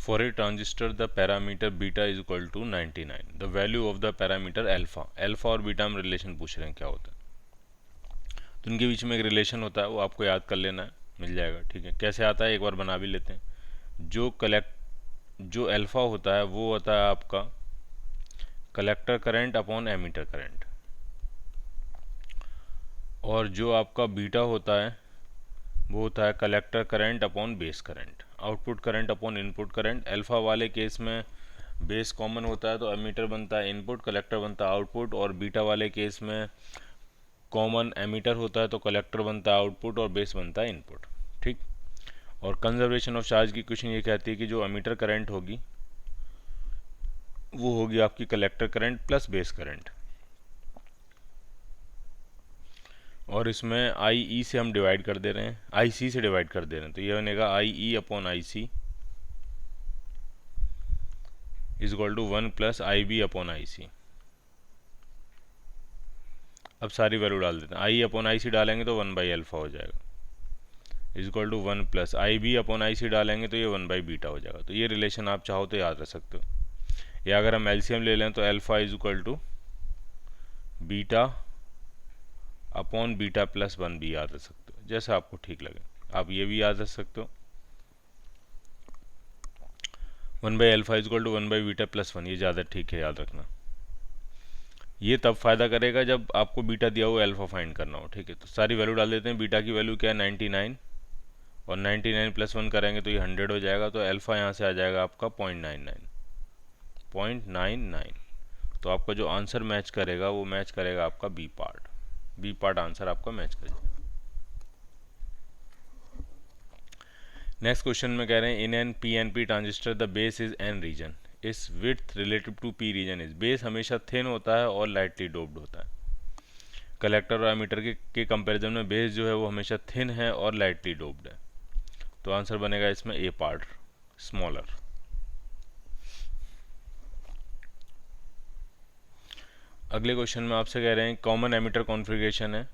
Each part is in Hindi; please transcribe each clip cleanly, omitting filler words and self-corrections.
For a transistor, the parameter beta is equal to 99. The value of the parameter alpha. Alpha और बीटा में रिलेशन पूछ रहे हैं क्या होता है, तो उनके बीच में एक रिलेशन होता है, वो आपको याद कर लेना है, मिल जाएगा। ठीक है, कैसे आता है एक बार बना भी लेते हैं। जो अल्फा होता है वो होता है आपका collector current upon emitter current, और जो आपका बीटा होता है वो होता है collector current upon base current, output current upon input current. Alpha वाले केस में बेस कॉमन होता है तो एमीटर बनता है इनपुट, कलेक्टर बनता है आउटपुट, और बीटा वाले केस में कॉमन एमीटर होता है तो कलेक्टर बनता है आउटपुट और बेस बनता है इनपुट। ठीक, और कंजर्वेशन ऑफ चार्ज की क्वेश्चन ये कहती है कि जो एमीटर करंट होगी वो होगी आपकी collector current plus base current, और इसमें आई ई से हम डिवाइड कर दे रहे हैं, आई सी से डिवाइड कर दे रहे हैं, तो ये बनेगा I E upon I C is equal to 1 plus I B upon I C. अब सारी वैल्यू डाल देते हैं, आई अपॉन आई सी डालेंगे तो 1 बाई अल्फा हो जाएगा, is equal to 1 plus I B upon I C डालेंगे तो ये 1 बाई बीटा हो जाएगा। तो ये रिलेशन आप चाहो तो याद रख सकते हो, या अगर हम एलसीएम ले लें तो alpha is equal to beta upon beta plus 1 भी याद रख सकते हो, जैसा आपको ठीक लगे। आप ये भी याद रख सकते हो, 1 by alpha is equal to 1 by beta plus 1, ये ज़्यादा ठीक है, याद रखना। ये तब फ़ायदा करेगा जब आपको बीटा दिया हो अल्फा फाइंड करना हो। ठीक है, तो सारी वैल्यू डाल देते हैं। बीटा की वैल्यू क्या है 99, और 99 प्लस 1 करेंगे तो ये 100 हो जाएगा, तो अल्फा यहाँ से आ जाएगा आपका 0.99। तो आपका जो आंसर मैच करेगा वो मैच करेगा आपका B part, B part answer आपका मैच करेगा। नेक्स्ट क्वेश्चन में कह रहे हैं in N P N P transistor the base is N region its width relative to P region is. Base हमेशा थिन होता है और लाइटली डोप्ड होता है। कलेक्टर और एमीटर के कंपैरिजन में बेस जो है वो हमेशा थिन है और लाइटली डोप्ड है, तो आंसर बनेगा इसमें ए पार्ट स्मॉलर। अगले क्वेश्चन में आपसे कह रहे हैं कॉमन एमीटर कॉन्फ़िगरेशन है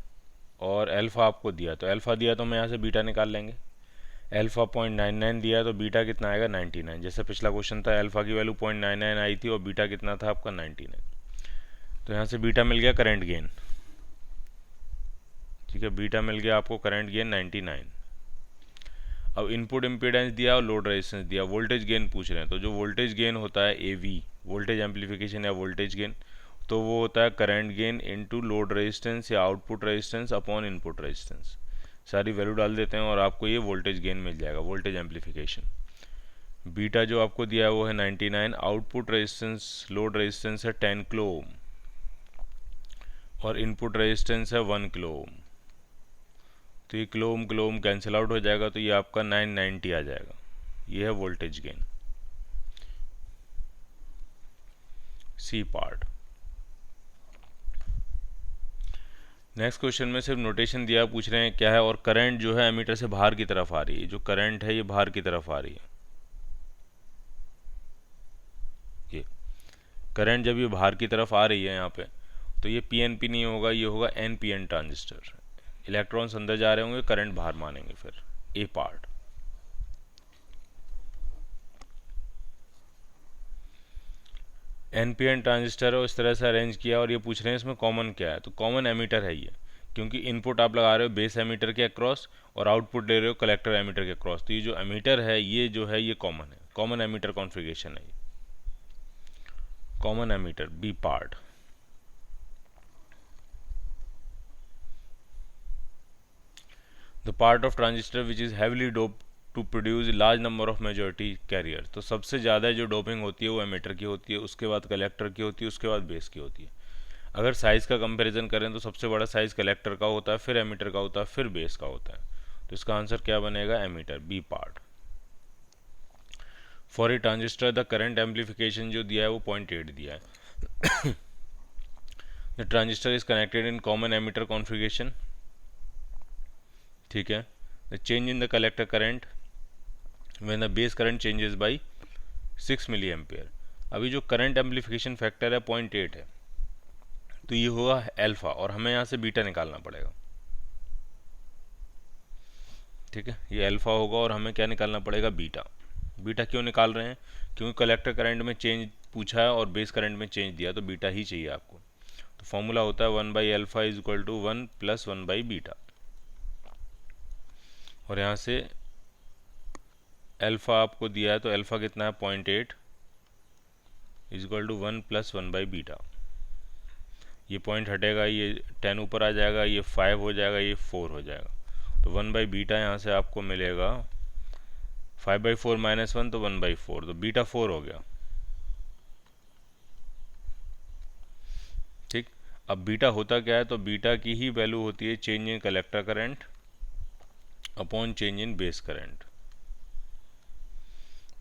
और अल्फा आपको दिया, तो अल्फा दिया तो हम यहाँ से बीटा निकाल लेंगे। अल्फा 0.99 दिया तो बीटा कितना आएगा 99, जैसे पिछला क्वेश्चन था अल्फा की वैल्यू 0.99 आई थी और बीटा कितना था आपका 99। तो यहाँ से बीटा मिल गया करंट गेन, ठीक है, बीटा मिल गया आपको करंट गेन 99। अब इनपुट इम्पीडेंस दिया और लोड रेजिस्टेंस दिया, वोल्टेज गेन पूछ रहे हैं, तो जो वोल्टेज गेन होता है ए वी, वोल्टेज एम्पलीफिकेशन या वोल्टेज गेन, तो वो होता है current gain into load resistance या output resistance upon input resistance. सारी वैल्यू डाल देते हैं और आपको ये वोल्टेज गेन मिल जाएगा, वोल्टेज एम्पलीफिकेशन। बीटा जो आपको दिया है वो है 99, आउटपुट रेजिस्टेंस लोड रेजिस्टेंस है 10 किलो ओम और इनपुट रेजिस्टेंस है 1 किलो ओम, तो ये किलो ओम कैंसिल आउट हो जाएगा, तो ये आपका 990 आ जाएगा। ये है voltage gain, C part. Next question में सिर्फ नोटेशन दिया, पूछ रहे हैं क्या है, और करंट जो है एमीटर से बाहर की तरफ आ रही है, जो करंट है ये बाहर की तरफ आ रही है। ये करंट जब ये बाहर की तरफ आ रही है यहाँ पे, तो ये पीएनपी नहीं होगा, ये होगा एनपीएन ट्रांजिस्टर। इलेक्ट्रॉन्स अंदर जा रहे होंगे, करंट बाहर मानेंगे, फिर ए पार्ट। एनपीएन ट्रांजिस्टर है, इस तरह से अरेंज किया, और ये पूछ रहे हैं इसमें कॉमन क्या है, तो कॉमन एमीटर है ये, क्योंकि इनपुट आप लगा रहे हो बेस एमीटर के अक्रॉस और आउटपुट ले रहे हो कलेक्टर एमीटर के अक्रॉस, तो ये जो एमीटर है ये जो है ये कॉमन है, कॉमन एमीटर कॉन्फ़िगरेशन है ये, common emitter B part. The part of transistor which is heavily doped to produce large number of majority carrier, तो सबसे ज़्यादा जो डोपिंग होती है वो एमीटर की होती है, उसके बाद कलेक्टर की होती है, उसके बाद बेस की होती है। अगर साइज़ का कंपैरिजन करें तो सबसे बड़ा साइज़ कलेक्टर का होता है, फिर एमीटर का होता है, फिर बेस का होता है, तो इसका आंसर क्या बनेगा emitter B part. For a transistor the current amplification जो दिया है वो 0.8 दिया है। The transistor is connected in common emitter configuration, ठीक है। The change in the collector current when the base current changes by 6 milliampere. अभी जो करंट एम्पलीफिकेशन फैक्टर है 0.8 है, तो ये होगा अल्फा, और हमें यहाँ से बीटा निकालना पड़ेगा, ठीक है, ये अल्फा होगा और हमें क्या निकालना पड़ेगा बीटा। बीटा क्यों निकाल रहे हैं? क्योंकि कलेक्टर करंट में चेंज पूछा है और बेस करंट में चेंज दिया, तो बीटा ही चाहिए आपको। तो फॉर्मूला होता है 1/α इज इक्वल टू 1 + 1/β। और यहाँ से अल्फ़ा आपको दिया है, तो अल्फ़ा कितना है 0.8 इज इक्वल टू 1 + 1/β। ये पॉइंट हटेगा, ये 10 ऊपर आ जाएगा, ये 5 हो जाएगा, ये 4 हो जाएगा। तो 1/β यहाँ से आपको मिलेगा 5/4 - 1, तो 1/4, तो बीटा 4 हो गया। ठीक। अब बीटा होता क्या है? तो बीटा की ही वैल्यू होती है change in collector current upon change in base current.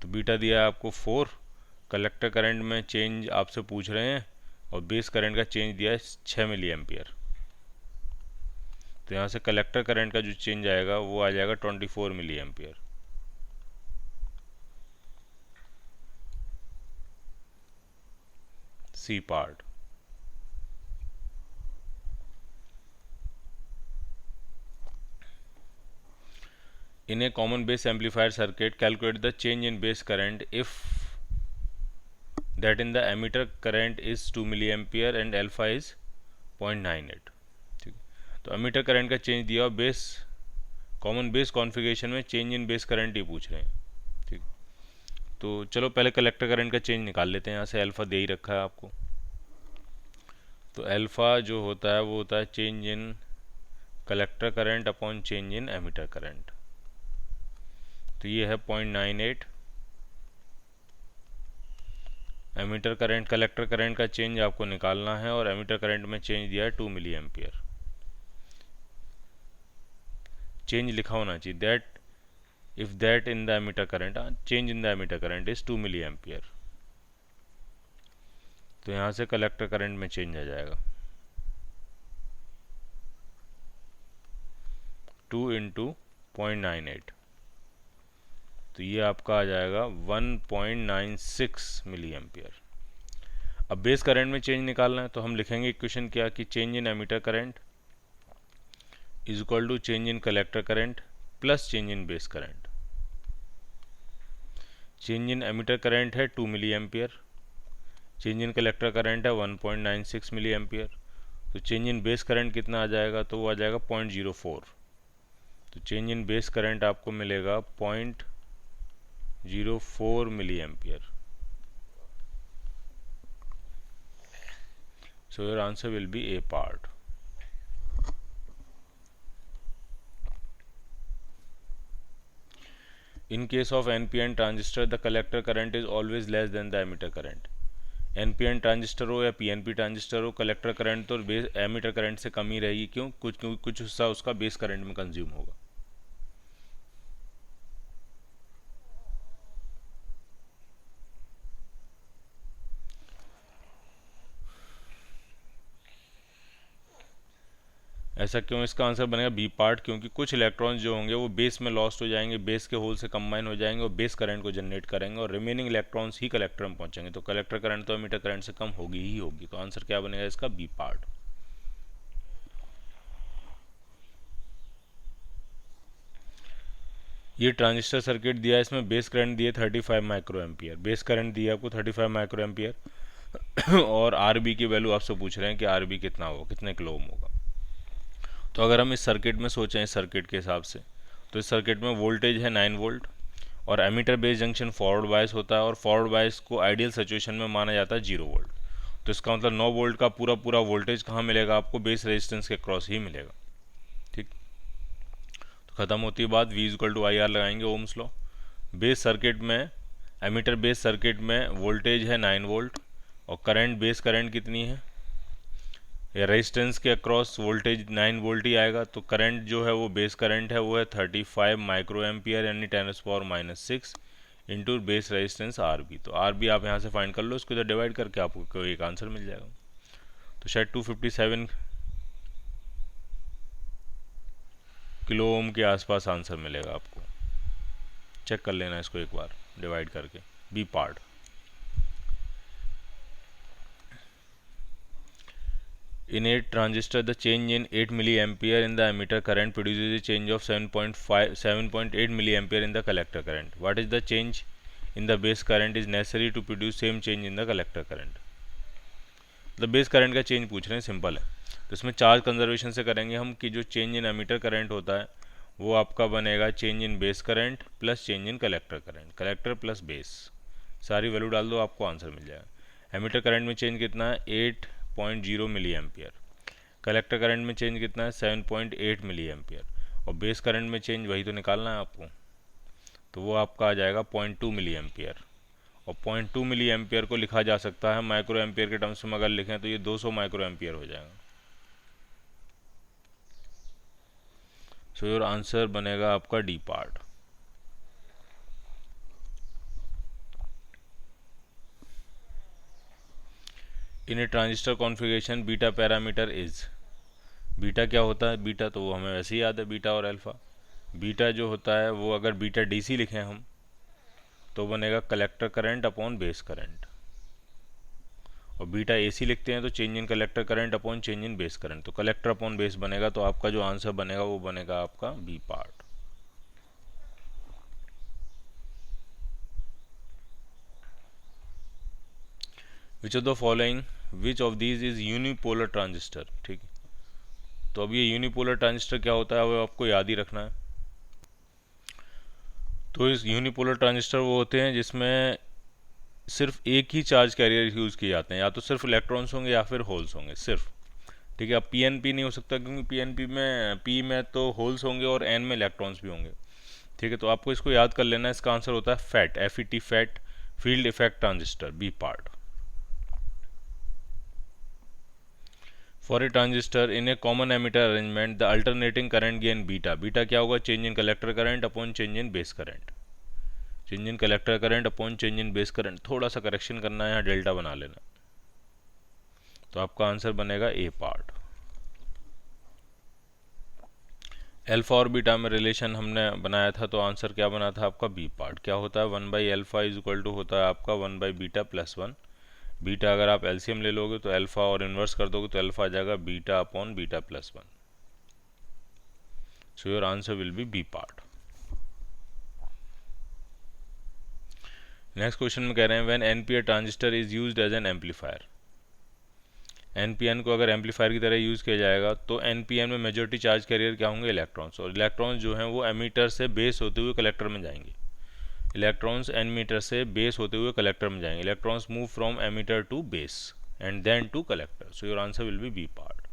तो बीटा दिया है आपको 4, कलेक्टर करंट में चेंज आपसे पूछ रहे हैं, और बेस करंट का चेंज दिया है 6 मिली एम्पियर। तो यहाँ से कलेक्टर करंट का जो चेंज आएगा वो आ जाएगा 24 milliampere. C part. In a common base amplifier circuit, calculate the change in base current if that in the emitter current is 2 milliampere and alpha is 0.98। ठीक। तो एमीटर करंट का चेंज दिया और बेस कॉमन बेस कॉन्फ़िगरेशन में चेंज इन बेस करंट ही पूछ रहे हैं। ठीक। तो चलो पहले कलेक्टर करंट का चेंज निकाल लेते हैं। यहाँ से अल्फ़ा दे ही रखा है आपको। तो अल्फ़ा जो होता है वो होता है change in collector current upon change in emitter current. तो ये है 0.98। एमीटर करंट कलेक्टर करंट का चेंज आपको निकालना है, और एमीटर करंट में चेंज दिया है 2 मिली एम्पियर। चेंज लिखा होना चाहिए that if that in the emitter current, change in the emitter current is 2 milliampere. तो यहाँ से कलेक्टर करंट में चेंज आ जाएगा 2 × 0.98। तो ये आपका आ जाएगा 1.96 मिली एम्पियर। अब बेस करंट में चेंज निकालना है, तो हम लिखेंगे इक्वेशन क्या कि change in emitter current is equal to change in collector current plus change in base current. Change in emitter current है 2 milliampere, change in collector current है 1.96 मिली एम्पियर। तो चेंज इन बेस करंट कितना आ जाएगा? तो वो आ जाएगा 0.04। तो चेंज इन बेस करंट आपको मिलेगा 0.04 milliampere. So your answer will be A part. In case of NPN transistor, the collector current is always less than the emitter current. NPN transistor हो या PNP ट्रांजिस्टर हो, कलेक्टर करंट तो बेस एमीटर करंट से कम ही रहेगी। क्यों? कुछ हिस्सा उसका बेस करंट में कंज्यूम होगा। ऐसा क्यों? इसका आंसर बनेगा बी पार्ट, क्योंकि कुछ इलेक्ट्रॉन्स जो होंगे वो बेस में लॉस्ट हो जाएंगे, बेस के होल से कंबाइन हो जाएंगे और बेस करंट को जनरेट करेंगे, और रिमेनिंग इलेक्ट्रॉन्स ही कलेक्टर में पहुंचेंगे। तो कलेक्टर करंट तो एमीटर करंट से कम होगी ही होगी। तो आंसर क्या बनेगा इसका? B part. ये ट्रांजिस्टर सर्किट दिया है, इसमें बेस करंट दिए 35 माइक्रो एम्पियर। बेस करंट दिया आपको 35 माइक्रो एम्पियर और आरबी की वैल्यू आपसे पूछ रहे हैं कि आरबी कितना होगा, कितने किलो ओम होगा। तो अगर हम इस सर्किट में सोचें, इस सर्किट के हिसाब से, तो इस सर्किट में वोल्टेज है 9 वोल्ट और emitter base junction forward bias होता है, और फॉरवर्ड बायस को आइडियल सिचुएशन में माना जाता है 0 वोल्ट। तो इसका मतलब 9 वोल्ट का पूरा वोल्टेज कहाँ मिलेगा आपको? बेस रेजिस्टेंस के क्रॉस ही मिलेगा। ठीक। तो ख़त्म होती है बात। V = IR लगाएंगे, ओम्स लॉ। बेस सर्किट में, एमीटर बेस सर्किट में वोल्टेज है 9 वोल्ट और करंट, बेस करंट कितनी है? या रेजिस्टेंस के अक्रॉस वोल्टेज 9 वोल्ट ही आएगा। तो करंट जो है वो बेस करंट है, वो है 35 माइक्रो एम्पियर यानी 10⁻⁻⁶ इंटू बेस रेजिस्टेंस RB। तो RB आप यहाँ से फाइंड कर लो, इसको इधर डिवाइड करके आपको एक आंसर मिल जाएगा। तो शायद 257 किलो ओम के आसपास आंसर मिलेगा आपको। चेक कर लेना इसको एक बार डिवाइड करके। B part. In a transistor, the change in 8 milliampere in the emitter current produces a change of 7.8 milliampere in the collector current. What is the change in the base current is necessary to produce same change in the collector current। मतलब बेस करंट का चेंज पूछ रहे हैं, सिंपल है। तो इसमें चार्ज कंजर्वेशन से करेंगे हम कि जो चेंज इन एमीटर करंट होता है वो आपका बनेगा change in base current plus change in collector current, collector plus base, सारी वैल्यू डाल दो आपको आंसर मिल जाएगा। एमीटर करंट में चेंज कितना है 8.0 मिली एम्पियर, कलेक्टर करंट में चेंज कितना है 7.8 मिली एम्पियर, और बेस करंट में चेंज वही तो निकालना है आपको, तो वो आपका आ जाएगा 0.2 मिली एम्पियर। और 0.2 मिली एम्पियर को लिखा जा सकता है माइक्रो एम्पियर के टर्म्स में अगर लिखें तो ये 200 माइक्रो एम्पियर हो जाएगा। सो योर आंसर बनेगा आपका D part. In A transistor configuration beta parameter is, beta क्या होता है, बीटा तो वो हमें वैसे ही याद है, बीटा और अल्फा। बीटा जो होता है वो अगर बीटा डीसी लिखें हम तो बनेगा collector current upon base current, और बीटा एसी लिखते हैं तो change in collector current upon change in base current, तो कलेक्टर अपॉन बेस बनेगा, तो आपका जो आंसर बनेगा वो बनेगा आपका B part. Which of the following, which of these is unipolar transistor, ठीक है। तो अब ये यूनिपोलर ट्रांजिस्टर क्या होता है वो आपको याद ही रखना है। तो इस यूनिपोलर ट्रांजिस्टर वो होते हैं जिसमें सिर्फ एक ही चार्ज कैरियर यूज़ किए जाते हैं, या तो सिर्फ इलेक्ट्रॉन्स होंगे या फिर होल्स होंगे सिर्फ, ठीक है। अब पीएनपी नहीं हो सकता क्योंकि पीएनपी में पी में तो होल्स होंगे और एन में इलेक्ट्रॉन्स भी होंगे, ठीक है। तो आपको इसको याद कर लेना है, इसका आंसर होता है FET, FET, FET field effect transistor, B part. For a transistor in a common emitter arrangement the alternating current gain beta, beta क्या होगा change in collector current upon change in base current, change in collector current upon change in base current, थोड़ा सा करेक्शन करना है, यहाँ डेल्टा बना लेना, तो आपका आंसर बनेगा ए पार्ट। अल्फा और बीटा में रिलेशन हमने बनाया था तो आंसर क्या बना था आपका बी पार्ट। क्या होता है 1/अल्फा इज इक्वल टू होता है आपका 1/बीटा प्लस 1, बीटा अगर आप एलसीएम ले लोगे तो अल्फा और इन्वर्स कर दोगे तो अल्फा आ जाएगा beta upon beta plus 1। So your answer will be B part. Next question में कह रहे हैं when NPN transistor is used as an amplifier, NPN को अगर एम्पलीफायर की तरह यूज़ किया जाएगा तो एनपीएन में मेजॉरिटी चार्ज कैरियर क्या होंगे इलेक्ट्रॉन्स, और इलेक्ट्रॉन्स जो हैं वो एमीटर से बेस होते हुए कलेक्टर में जाएंगे, इलेक्ट्रॉन्स एमीटर से बेस होते हुए कलेक्टर में जाएंगे, electrons move from emitter to base and then to collector, so your answer will be B part.